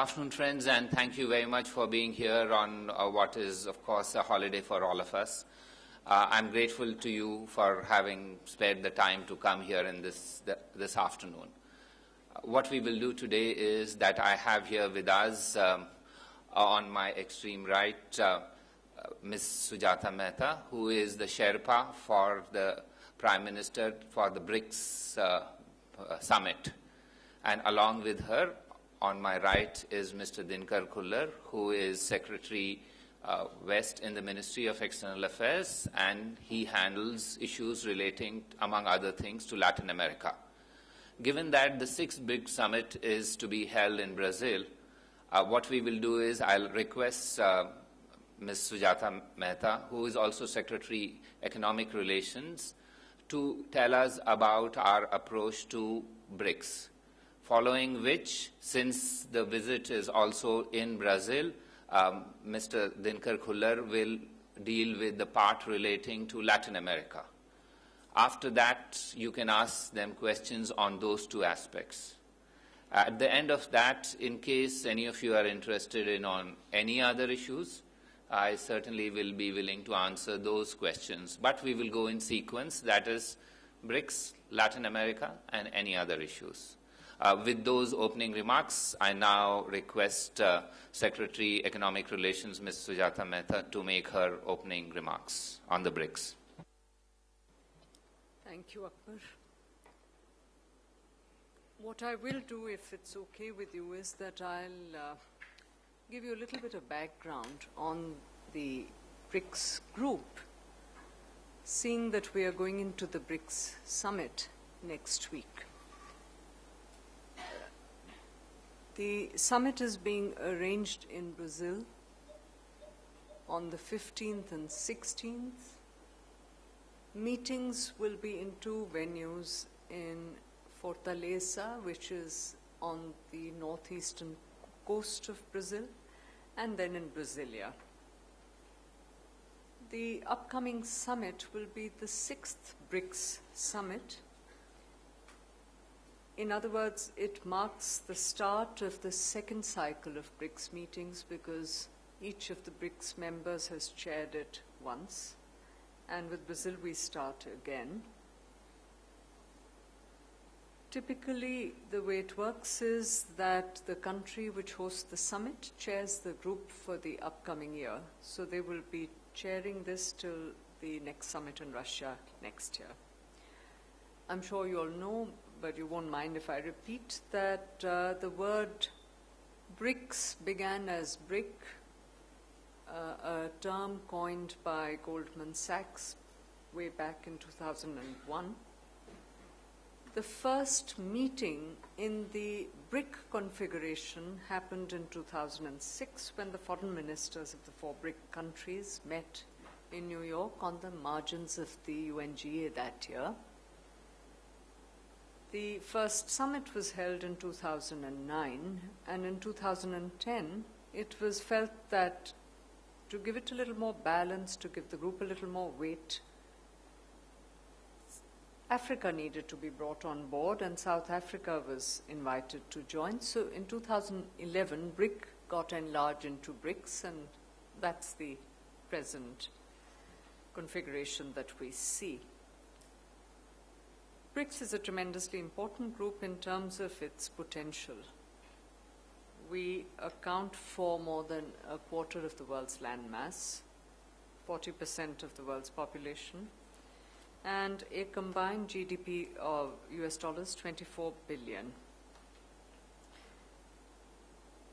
afternoon, friends, and thank you very much for being here on what is, of course, a holiday for all of us. I'm grateful to you for having spared the time to come here in this afternoon. What we will do today is that I have here with us, on my extreme right, Ms. Sujata Mehta, who is the Sherpa for the Prime Minister for the BRICS Summit. And along with her, on my right, is Mr. Dinkar Khullar, who is Secretary West in the Ministry of External Affairs, and he handles issues relating, among other things, to Latin America. Given that the 6th BRICS Summit is to be held in Brazil, what we will do is I'll request Ms. Sujata Mehta, who is also Secretary Economic Relations, to tell us about our approach to BRICS. Following which, since the visit is also in Brazil, Mr. Dinkar Khullar will deal with the part relating to Latin America. After that, you can ask them questions on those two aspects. At the end of that, in case any of you are interested in on any other issues, I certainly will be willing to answer those questions. But we will go in sequence, that is BRICS, Latin America, and any other issues. With those opening remarks, I now request Secretary Economic Relations, Ms. Sujata Mehta, to make her opening remarks on the BRICS. Thank you, Akbar. What I will do, if it's okay with you, is that I'll give you a little bit of background on the BRICS group, seeing that we are going into the BRICS summit next week. The summit is being arranged in Brazil on the 15th and 16th. Meetings will be in two venues, in Fortaleza, which is on the northeastern coast of Brazil, and then in Brasilia. The upcoming summit will be the 6th BRICS summit. In other words, it marks the start of the second cycle of BRICS meetings because each of the BRICS members has chaired it once, and with Brazil we start again. Typically, the way it works is that the country which hosts the summit chairs the group for the upcoming year. So they will be chairing this till the next summit in Russia next year. I'm sure you all know, but you won't mind if I repeat, that the word BRICS began as BRIC, a term coined by Goldman Sachs way back in 2001. The first meeting in the BRIC configuration happened in 2006 when the foreign ministers of the 4 BRIC countries met in New York on the margins of the UNGA that year. The first summit was held in 2009, and in 2010 it was felt that to give it a little more balance, to give the group a little more weight, Africa needed to be brought on board, and South Africa was invited to join. So in 2011, BRIC got enlarged into BRICS, and that's the present configuration that we see. BRICS is a tremendously important group in terms of its potential. We account for more than a quarter of the world's land mass, 40% of the world's population, and a combined GDP of US dollars 24 billion.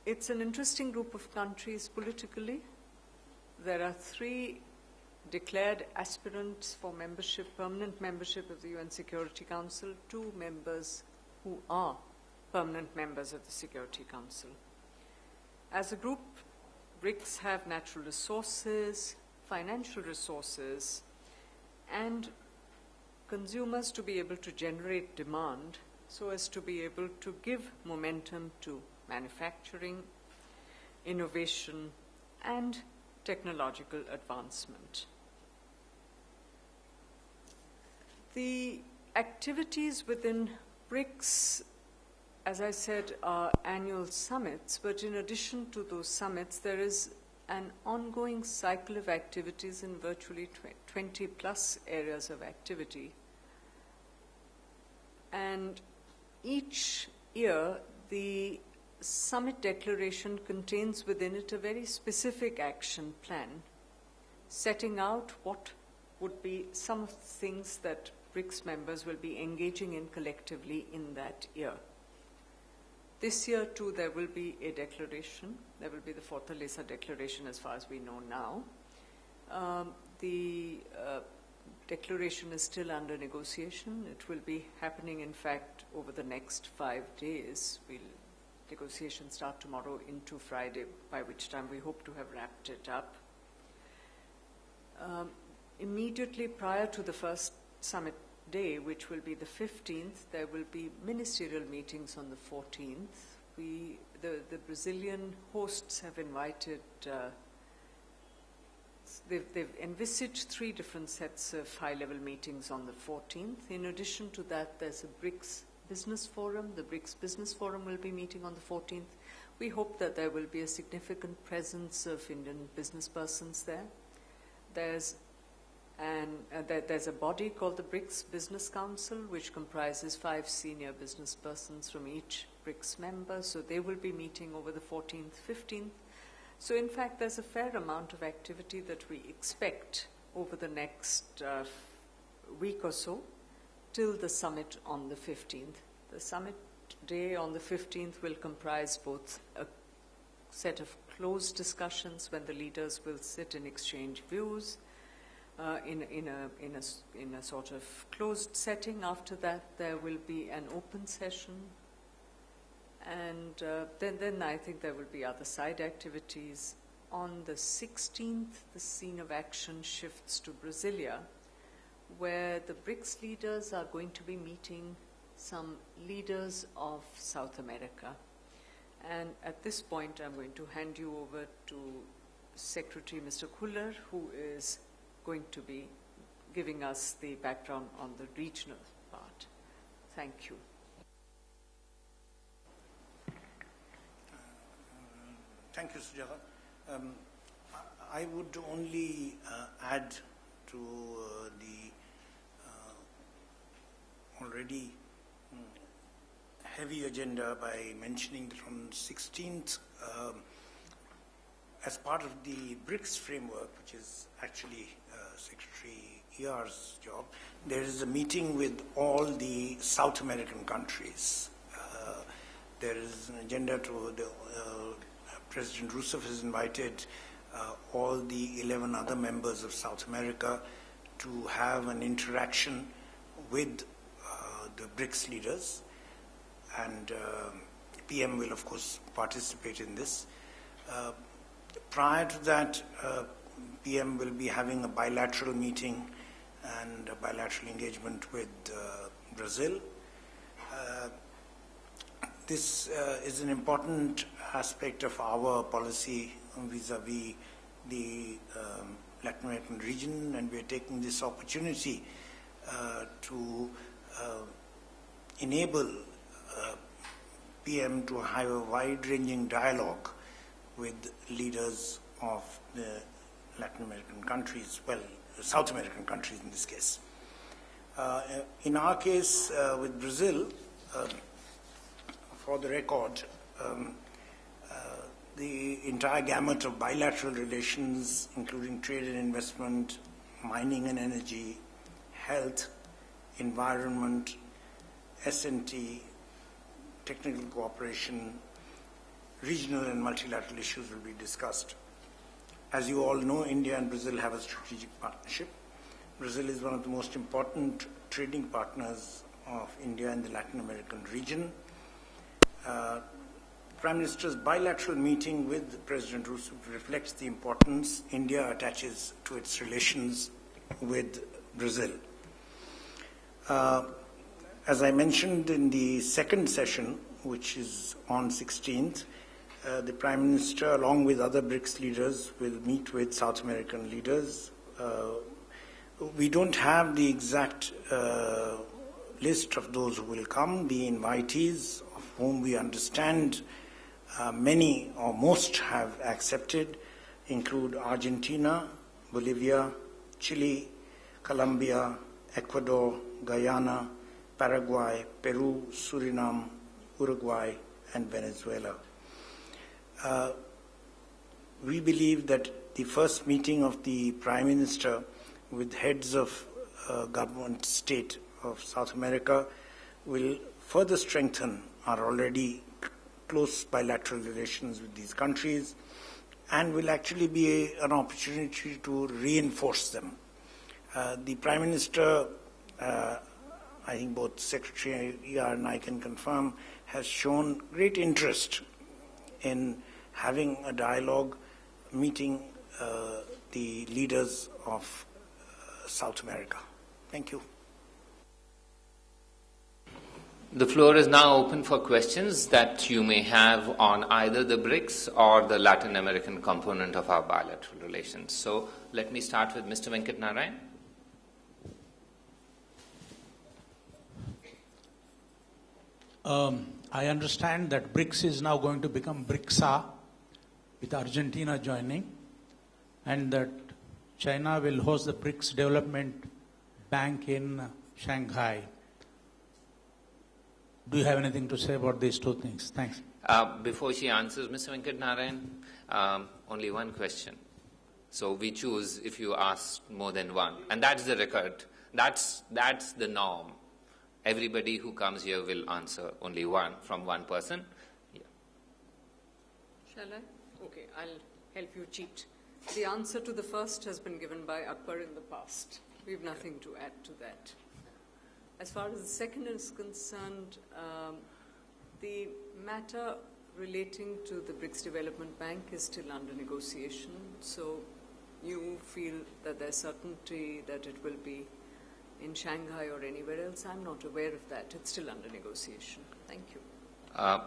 It's an interesting group of countries politically. There are 3 declared aspirants for membership, permanent membership of the UN Security Council, 2 members who are permanent members of the Security Council. As a group, BRICS have natural resources, financial resources, and consumers to be able to generate demand so as to be able to give momentum to manufacturing, innovation, and technological advancement. The activities within BRICS as I said, are annual summits, but in addition to those summits, there is an ongoing cycle of activities in virtually 20 plus areas of activity. And each year, the summit declaration contains within it a very specific action plan, setting out what would be some of the things that BRICS members will be engaging in collectively in that year. This year, too, there will be a declaration. There will be the Fortaleza Declaration as far as we know now. The declaration is still under negotiation. It will be happening, in fact, over the next 5 days. Negotiations start tomorrow into Friday, by which time we hope to have wrapped it up. Immediately prior to the first summit day, which will be the 15th, there will be ministerial meetings on the 14th. The Brazilian hosts have invited, they've envisaged 3 different sets of high-level meetings on the 14th. In addition to that, there's a BRICS Business Forum. The BRICS Business Forum will be meeting on the 14th. We hope that there will be a significant presence of Indian business persons there. There's a body called the BRICS Business Council, which comprises 5 senior business persons from each BRICS member. So they will be meeting over the 14th, 15th. So in fact, there's a fair amount of activity that we expect over the next week or so till the summit on the 15th. The summit day on the 15th will comprise both a set of closed discussions when the leaders will sit and exchange views, in a sort of closed setting. After that, there will be an open session, and then I think there will be other side activities. On the 16th, the scene of action shifts to Brasilia, where the BRICS leaders are going to be meeting some leaders of South America. And at this point, I'm going to hand you over to Secretary Mr. Kuller, who is going to be giving us the background on the regional part. Thank you. Thank you, Sujata. I would only add to the already heavy agenda by mentioning that on 16th, as part of the BRICS framework, which is actually Secretary ER's job, there is a meeting with all the South American countries. There is an agenda to President Rousseff has invited all the 11 other members of South America to have an interaction with the BRICS leaders, and PM will of course participate in this. Prior to that, PM will be having a bilateral meeting and a bilateral engagement with Brazil. This is an important aspect of our policy vis-a-vis the Latin American region, and we are taking this opportunity to enable PM to have a wide-ranging dialogue with leaders of the Latin American countries, well, South American countries in this case. In our case, with Brazil, for the record, the entire gamut of bilateral relations, including trade and investment, mining and energy, health, environment, S&T, technical cooperation, regional and multilateral issues will be discussed. As you all know, India and Brazil have a strategic partnership. Brazil is one of the most important trading partners of India in the Latin American region. Prime Minister's bilateral meeting with President Rousseff reflects the importance India attaches to its relations with Brazil. As I mentioned in the second session, which is on 16th, the Prime Minister, along with other BRICS leaders, will meet with South American leaders. We don't have the exact list of those who will come. The invitees whom we understand many or most have accepted, include Argentina, Bolivia, Chile, Colombia, Ecuador, Guyana, Paraguay, Peru, Suriname, Uruguay, and Venezuela. We believe that the first meeting of the Prime Minister with heads of government state of South America will further strengthen our already close bilateral relations with these countries and will actually be an opportunity to reinforce them. The Prime Minister, I think both Secretary ER and I can confirm, has shown great interest in having a dialogue, meeting the leaders of South America. Thank you. The floor is now open for questions that you may have on either the BRICS or the Latin American component of our bilateral relations. So let me start with Mr. Venkat Narayan. I understand that BRICS is now going to become BRICSA, with Argentina joining, and that China will host the BRICS Development Bank in Shanghai. Do you have anything to say about these two things? Thanks. Before she answers, Mr. Venkat Narayan, only one question. So we choose if you ask more than one. And that's the record. That's the norm. Everybody who comes here will answer only one from one person. Yeah. Shall I? Okay, I'll help you cheat. The answer to the first has been given by Akbar in the past. We have nothing to add to that. As far as the second is concerned, the matter relating to the BRICS Development Bank is still under negotiation. So you feel that there's certainty that it will be in Shanghai or anywhere else. I'm not aware of that. It's still under negotiation. Thank you.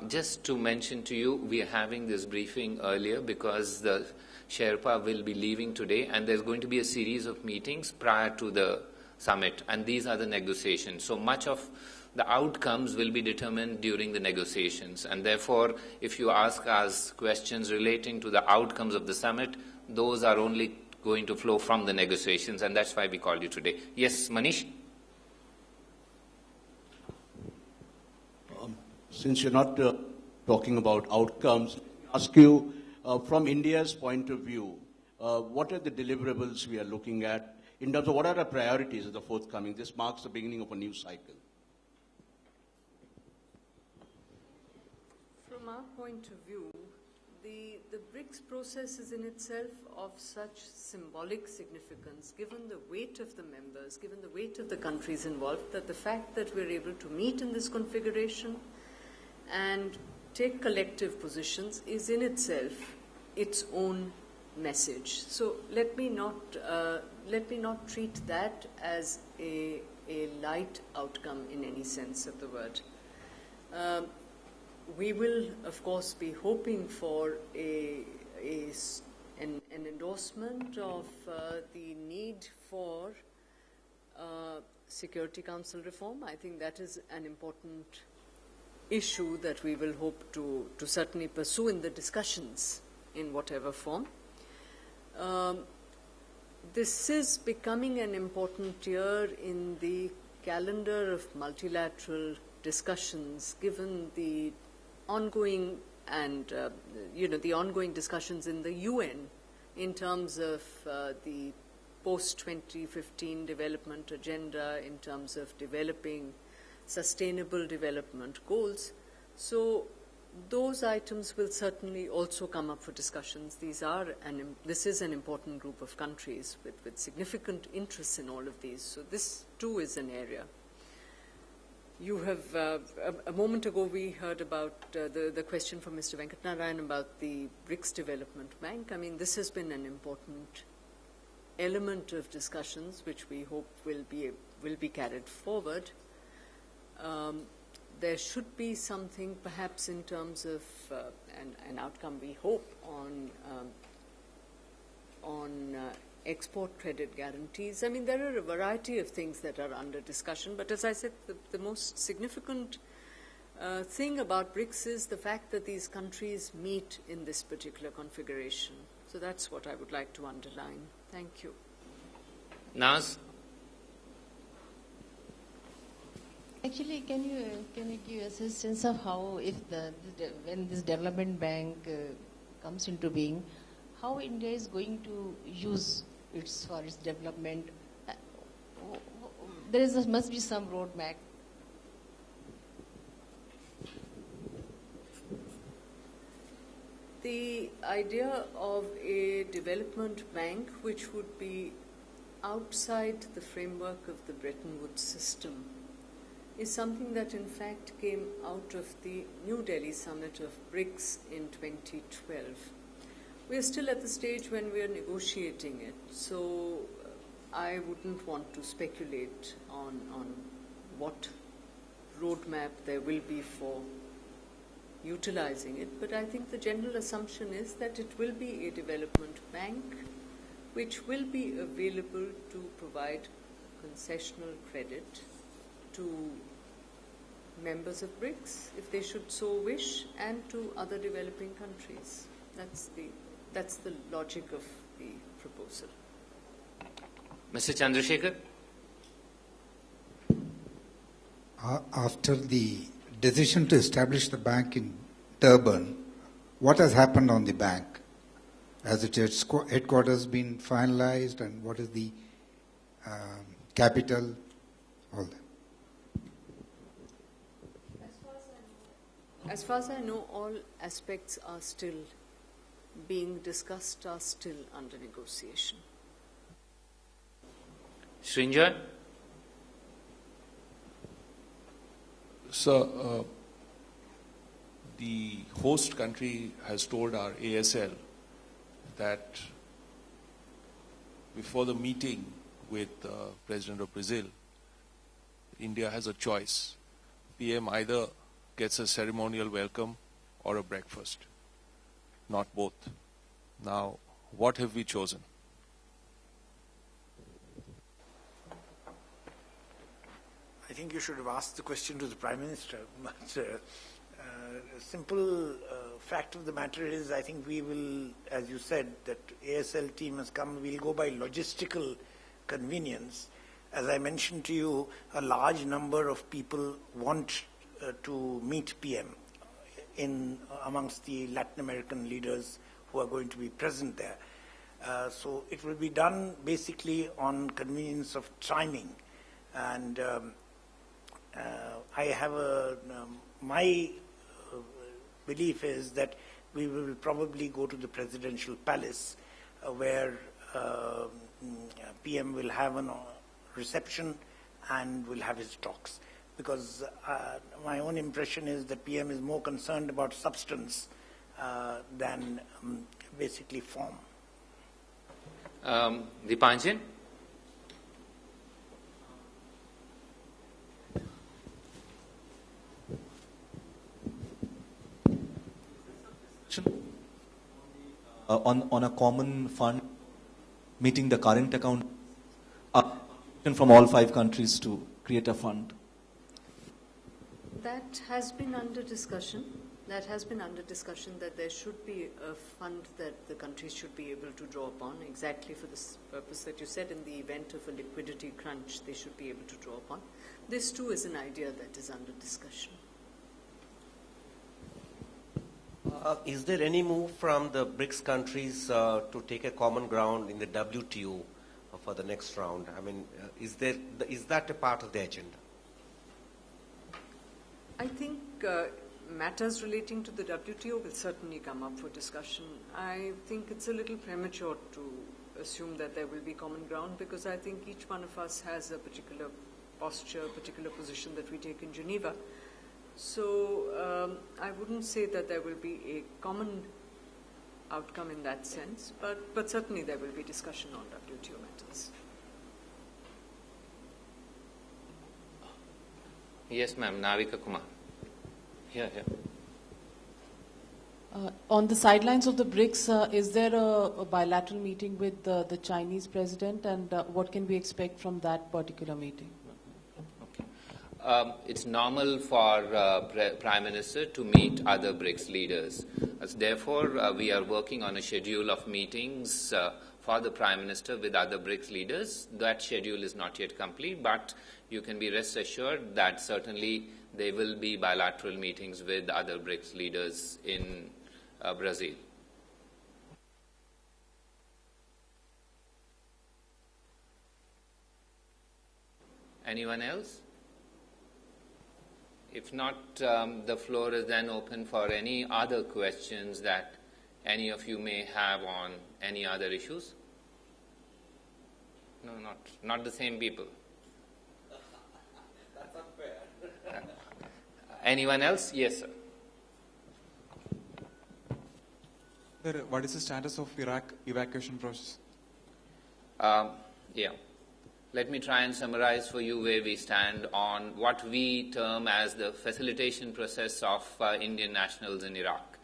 Just to mention to you, we are having this briefing earlier because the Sherpa will be leaving today, and there's going to be a series of meetings prior to the summit, and these are the negotiations. So much of the outcomes will be determined during the negotiations, and therefore, if you ask us questions relating to the outcomes of the summit, those are only going to flow from the negotiations, and that's why we called you today. Yes, Manish? Since you're not talking about outcomes, ask you, from India's point of view, what are the deliverables we are looking at in terms of what are our priorities of the forthcoming? This marks the beginning of a new cycle. From our point of view, the BRICS process is in itself of such symbolic significance, given the weight of the members, given the weight of the countries involved, that the fact that we're able to meet in this configuration and take collective positions is in itself its own message. So let me not treat that as a light outcome in any sense of the word. We will, of course, be hoping for an endorsement of the need for Security Council reform. I think that is an important issue that we will hope to certainly pursue in the discussions in whatever form. This is becoming an important year in the calendar of multilateral discussions, given the ongoing and the ongoing discussions in the UN in terms of the post-2015 development agenda, in terms of developing sustainable development goals. So those items will certainly also come up for discussions. This is an important group of countries with significant interests in all of these. So this too is an area. You have, a moment ago we heard about the question from Mr. Venkat Narayan about the BRICS Development Bank. I mean, this has been an important element of discussions which we hope will be carried forward. There should be something perhaps in terms of an outcome we hope on export credit guarantees. I mean, there are a variety of things that are under discussion, but as I said, the most significant thing about BRICS is the fact that these countries meet in this particular configuration. So that's what I would like to underline. Thank you. Naz? Actually, can you give us a sense of how, if when this development bank comes into being, how India is going to use it for its development? Must be some roadmap. The idea of a development bank which would be outside the framework of the Bretton Woods system is something that in fact came out of the New Delhi summit of BRICS in 2012. We are still at the stage when we are negotiating it, so I wouldn't want to speculate on what roadmap there will be for utilizing it, but I think the general assumption is that it will be a development bank which will be available to provide concessional credit to members of BRICS, if they should so wish, and to other developing countries. That's the logic of the proposal. Mr. Chandrasekhar? After the decision to establish the bank in Durban, what has happened on the bank? Has its headquarters been finalized, and what is the capital? All that. As far as I know, all aspects are still being discussed, are still under negotiation. Srinjoy? Sir, the host country has told our ASL that before the meeting with President of Brazil, India has a choice. PM either gets a ceremonial welcome or a breakfast, not both. Now, what have we chosen? I think you should have asked the question to the Prime Minister. But the simple fact of the matter is, I think we will, as you said, that ASL team has come, we'll go by logistical convenience. As I mentioned to you, a large number of people want to meet PM amongst the Latin American leaders who are going to be present there. So it will be done basically on convenience of timing. And I have my belief is that we will probably go to the presidential palace where PM will have a reception and will have his talks. Because my own impression is that PM is more concerned about substance than basically form. Dipanjan? On a common fund, meeting the current account from all 5 countries to create a fund. That has been under discussion. That there should be a fund that the countries should be able to draw upon, exactly for this purpose that you said, in the event of a liquidity crunch, they should be able to draw upon. This too is an idea that is under discussion. Is there any move from the BRICS countries to take a common ground in the WTO for the next round? I mean, is that a part of the agenda? I think matters relating to the WTO will certainly come up for discussion. I think it's a little premature to assume that there will be common ground, because I think each one of us has a particular posture, particular position that we take in Geneva. So I wouldn't say that there will be a common outcome in that sense, but certainly there will be discussion on WTO matters. Yes, ma'am. Navika Kumar. Here. On the sidelines of the BRICS, is there a bilateral meeting with the Chinese president, and what can we expect from that particular meeting? Okay. It's normal for Prime Minister to meet other BRICS leaders. Therefore, we are working on a schedule of meetings for the Prime Minister with other BRICS leaders. That schedule is not yet complete, but you can be rest assured that certainly there will be bilateral meetings with other BRICS leaders in Brazil. Anyone else? If not, the floor is then open for any other questions that any of you may have on any other issues. No, not the same people. That's unfair. Anyone else? Yes, sir. Sir, what is the status of Iraq evacuation process? Yeah. Let me try and summarize for you where we stand on what we term as the facilitation process of Indian nationals in Iraq.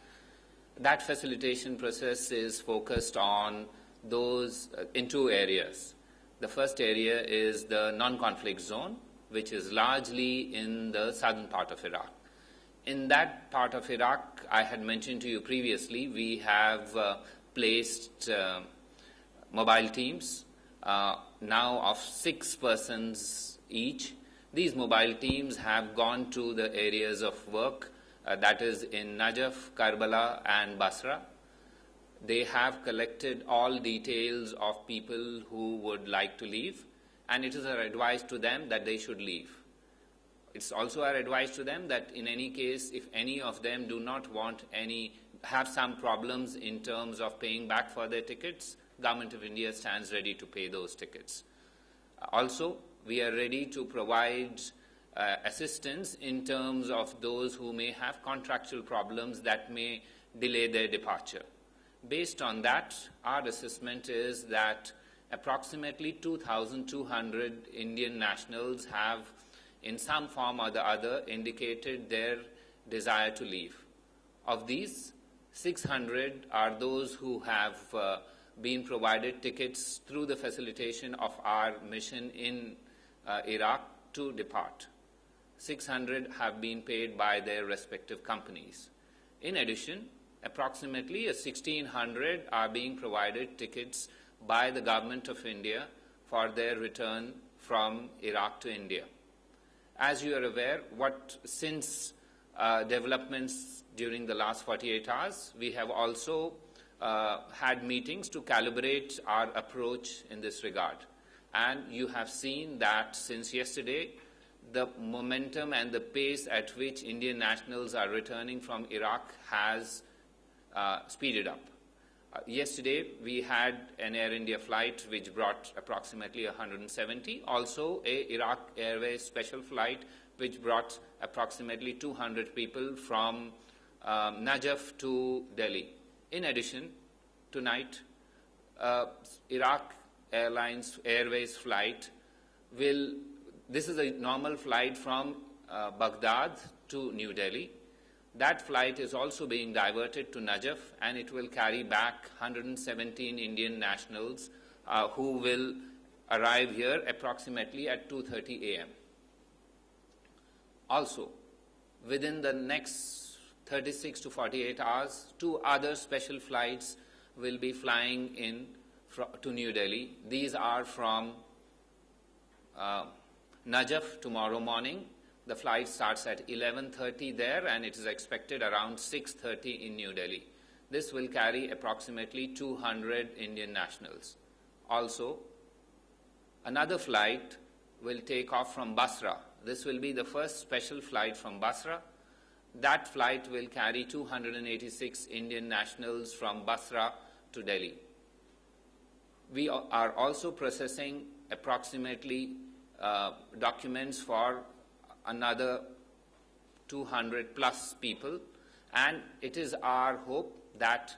That facilitation process is focused on those in two areas. The first area is the non-conflict zone, which is largely in the southern part of Iraq. In that part of Iraq, I had mentioned to you previously, we have placed mobile teams, now of 6 persons each. These mobile teams have gone to the areas of work, that is in Najaf, Karbala and Basra. They have collected all details of people who would like to leave, and it is our advice to them that they should leave. It's also our advice to them that in any case, if any of them do not want have some problems in terms of paying back for their tickets, Government of India stands ready to pay those tickets. Also, we are ready to provide assistance in terms of those who may have contractual problems that may delay their departure. Based on that, our assessment is that approximately 2,200 Indian nationals have, in some form or the other, indicated their desire to leave. Of these, 600 are those who have been provided tickets through the facilitation of our mission in Iraq to depart. 600 have been paid by their respective companies. In addition, approximately 1,600 are being provided tickets by the Government of India for their return from Iraq to India. As you are aware, since developments during the last 48 hours, we have also had meetings to calibrate our approach in this regard. And you have seen that since yesterday, the momentum and the pace at which Indian nationals are returning from Iraq has speeded up. Yesterday, we had an Air India flight which brought approximately 170. Also, a Iraq Airways special flight which brought approximately 200 people from Najaf to Delhi. In addition, tonight, Iraq Airways flight this is a normal flight from Baghdad to New Delhi. That flight is also being diverted to Najaf, and it will carry back 117 Indian nationals who will arrive here approximately at 2:30 a.m. Also, within the next 36 to 48 hours, 2 other special flights will be flying in to New Delhi. These are from Najaf tomorrow morning. The flight starts at 11:30 there, and it is expected around 6:30 in New Delhi. This will carry approximately 200 Indian nationals. Also, another flight will take off from Basra. This will be the first special flight from Basra. That flight will carry 286 Indian nationals from Basra to Delhi. We are also processing approximately documents for another 200 plus people, and it is our hope that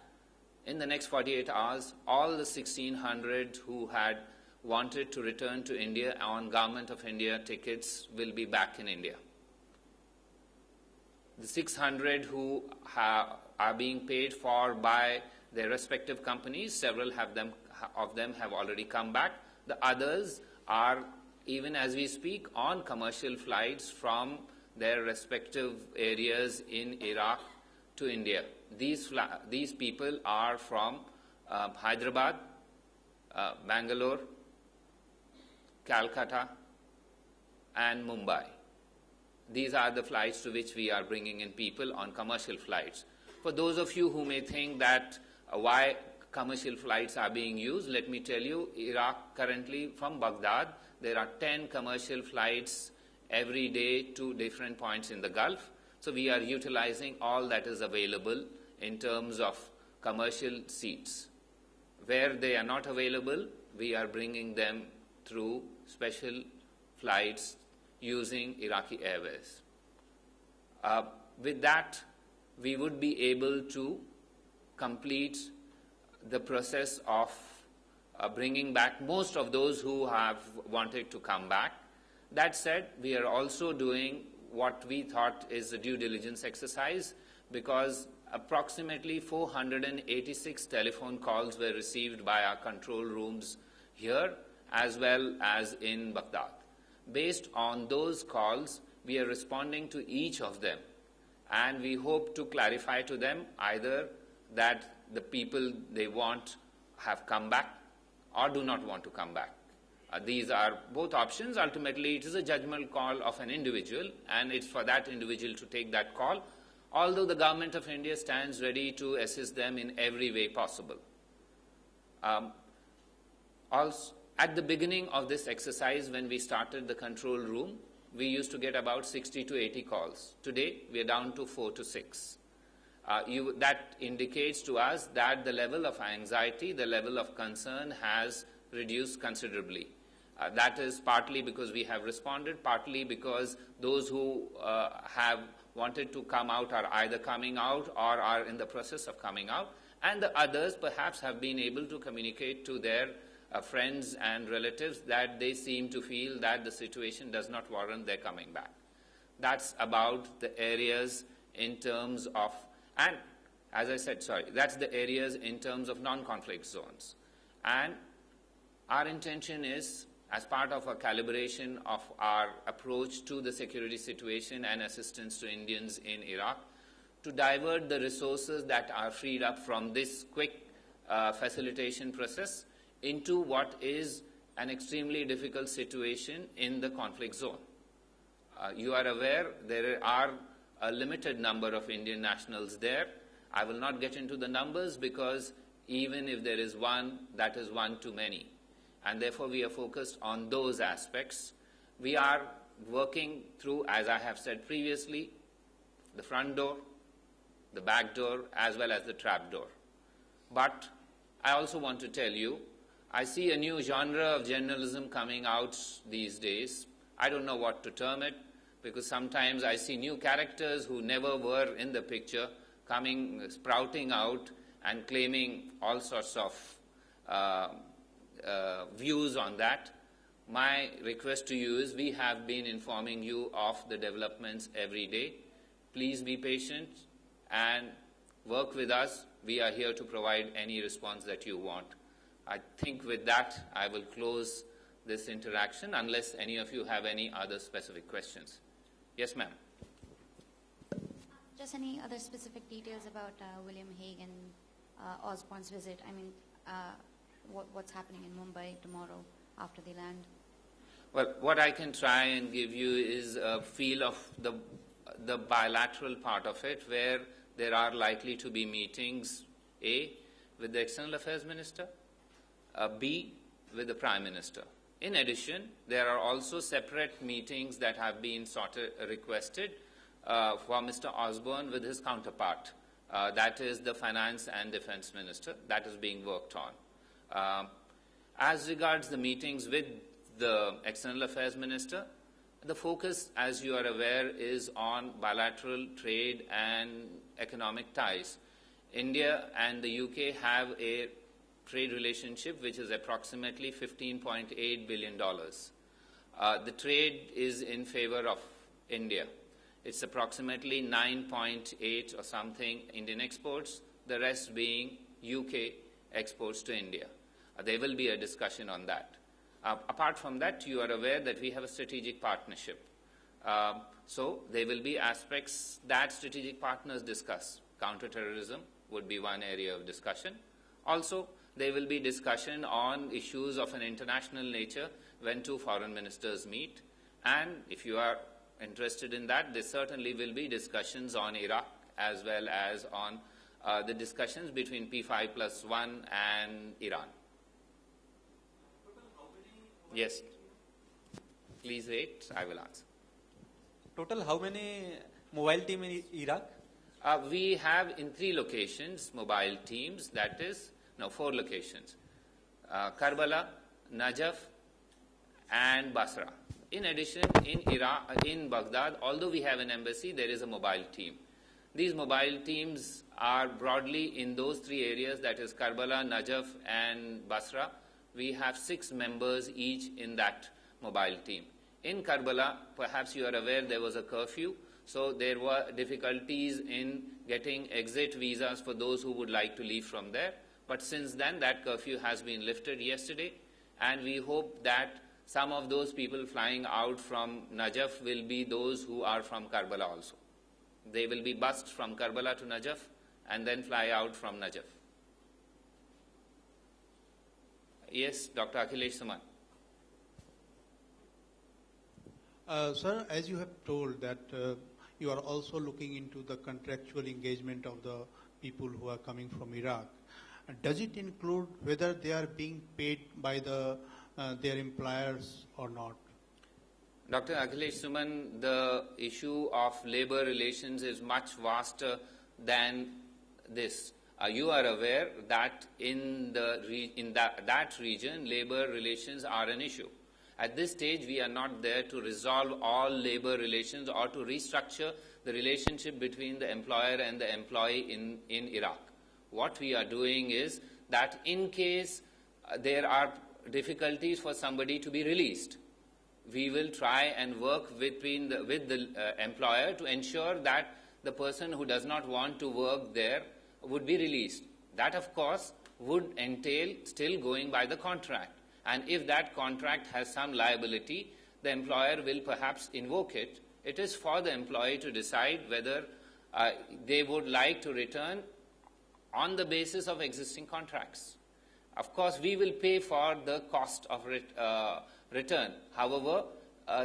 in the next 48 hours, all the 1,600 who had wanted to return to India on Government of India tickets will be back in India. The 600 who are being paid for by their respective companies, several of them have already come back. The others are even as we speak, on commercial flights from their respective areas in Iraq to India. These people are from Hyderabad, Bangalore, Calcutta, and Mumbai. These are the flights to which we are bringing in people on commercial flights. For those of you who may think that why commercial flights are being used, let me tell you, Iraq currently from Baghdad, there are 10 commercial flights every day to different points in the Gulf. So we are utilizing all that is available in terms of commercial seats. Where they are not available, we are bringing them through special flights using Iraqi Airways. With that, we would be able to complete the process of bringing back most of those who have wanted to come back. That said, we are also doing what we thought is a due diligence exercise, because approximately 486 telephone calls were received by our control rooms here as well as in Baghdad. Based on those calls, we are responding to each of them, and we hope to clarify to them either that the people they want have come back or do not want to come back. These are both options. Ultimately, it is a judgment call of an individual, and it's for that individual to take that call, although the Government of India stands ready to assist them in every way possible. Also, at the beginning of this exercise, when we started the control room, we used to get about 60 to 80 calls. Today, we are down to 4 to 6. That indicates to us that the level of anxiety, the level of concern has reduced considerably. That is partly because we have responded, partly because those who have wanted to come out are either coming out or are in the process of coming out, and the others perhaps have been able to communicate to their friends and relatives that they seem to feel that the situation does not warrant their coming back. That's about the areas in terms of, and as I said, that's the areas in terms of non-conflict zones. And our intention is, as part of a calibration of our approach to the security situation and assistance to Indians in Iraq, to divert the resources that are freed up from this quick facilitation process into what is an extremely difficult situation in the conflict zone. You are aware there are a limited number of Indian nationals there. I will not get into the numbers because even if there is one, that is one too many. And therefore we are focused on those aspects. We are working through, as I have said previously, the front door, the back door, as well as the trap door. But I also want to tell you, I see a new genre of journalism coming out these days. I don't know what to term it, because sometimes I see new characters who never were in the picture sprouting out and claiming all sorts of views on that. My request to you is, we have been informing you of the developments every day. Please be patient and work with us. We are here to provide any response that you want. I think with that, I will close this interaction unless any of you have any other specific questions. Yes, ma'am. Just any other specific details about William Hague and Osborne's visit? I mean, what's happening in Mumbai tomorrow after they land? Well, what I can try and give you is a feel of the bilateral part of it, where there are likely to be meetings, A, with the External Affairs Minister, B, with the Prime Minister. In addition, there are also separate meetings that have been requested for Mr. Osborne with his counterpart. That is the Finance and Defense Minister. That is being worked on. As regards the meetings with the External Affairs Minister, the focus, as you are aware, is on bilateral trade and economic ties. India and the UK have a trade relationship which is approximately $15.8 billion. The trade is in favor of India. It's approximately 9.8 or something Indian exports, the rest being UK exports to India. There will be a discussion on that. Apart from that, you are aware that we have a strategic partnership. So there will be aspects that strategic partners discuss. Counterterrorism would be one area of discussion. Also, there will be discussion on issues of an international nature when two foreign ministers meet. And if you are interested in that, there certainly will be discussions on Iraq as well as on the discussions between P5+1 and Iran. Yes. Please wait, I will answer. Total, how many mobile team in Iraq? We have in 3 locations mobile teams, that is, 4 locations. Karbala, Najaf, and Basra. In addition, in Iraq, in Baghdad, although we have an embassy, there is a mobile team. These mobile teams are broadly in those 3 areas, that is Karbala, Najaf, and Basra. We have 6 members each in that mobile team. In Karbala, perhaps you are aware there was a curfew, so there were difficulties in getting exit visas for those who would like to leave from there. But since then, that curfew has been lifted yesterday, and we hope that some of those people flying out from Najaf will be those who are from Karbala also. They will be bussed from Karbala to Najaf and then fly out from Najaf. Yes, Dr. Akhilesh Suman. Sir, as you have told that you are also looking into the contractual engagement of the people who are coming from Iraq. Does it include whether they are being paid by their employers or not? Dr. Akhilesh Suman, the issue of labor relations is much vaster than this. You are aware that in that region, labor relations are an issue. At this stage, we are not there to resolve all labor relations or to restructure the relationship between the employer and the employee in Iraq. What we are doing is that in case there are difficulties for somebody to be released, we will try and work with the employer to ensure that the person who does not want to work there would be released. That, of course, would entail still going by the contract. And if that contract has some liability, the employer will perhaps invoke it. It is for the employee to decide whether they would like to return on the basis of existing contracts. Of course, we will pay for the cost of return. However,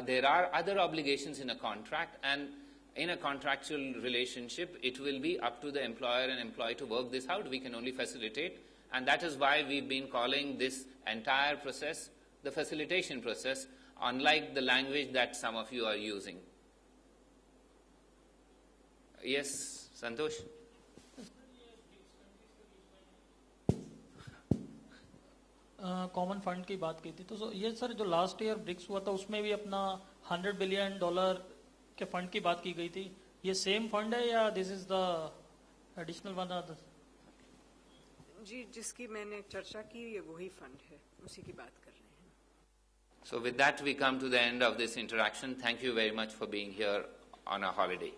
there are other obligations in a contract, and in a contractual relationship, it will be up to the employer and employee to work this out. We can only facilitate, and that is why we've been calling this entire process the facilitation process, unlike the language that some of you are using. Yes, Santosh? Common fund की बात की थी तो ये sir जो last year BRICS हुआ था उसमें भी अपना $100 बिलियन के फंड की बात की गई थी ये सेम फंड है या this is the additional one जी जिसकी मैंने चर्चा की ये वही फंड है उसी की बात कर रहे हैं So with that we come to the end of this interaction. Thank you very much for being here on a holiday.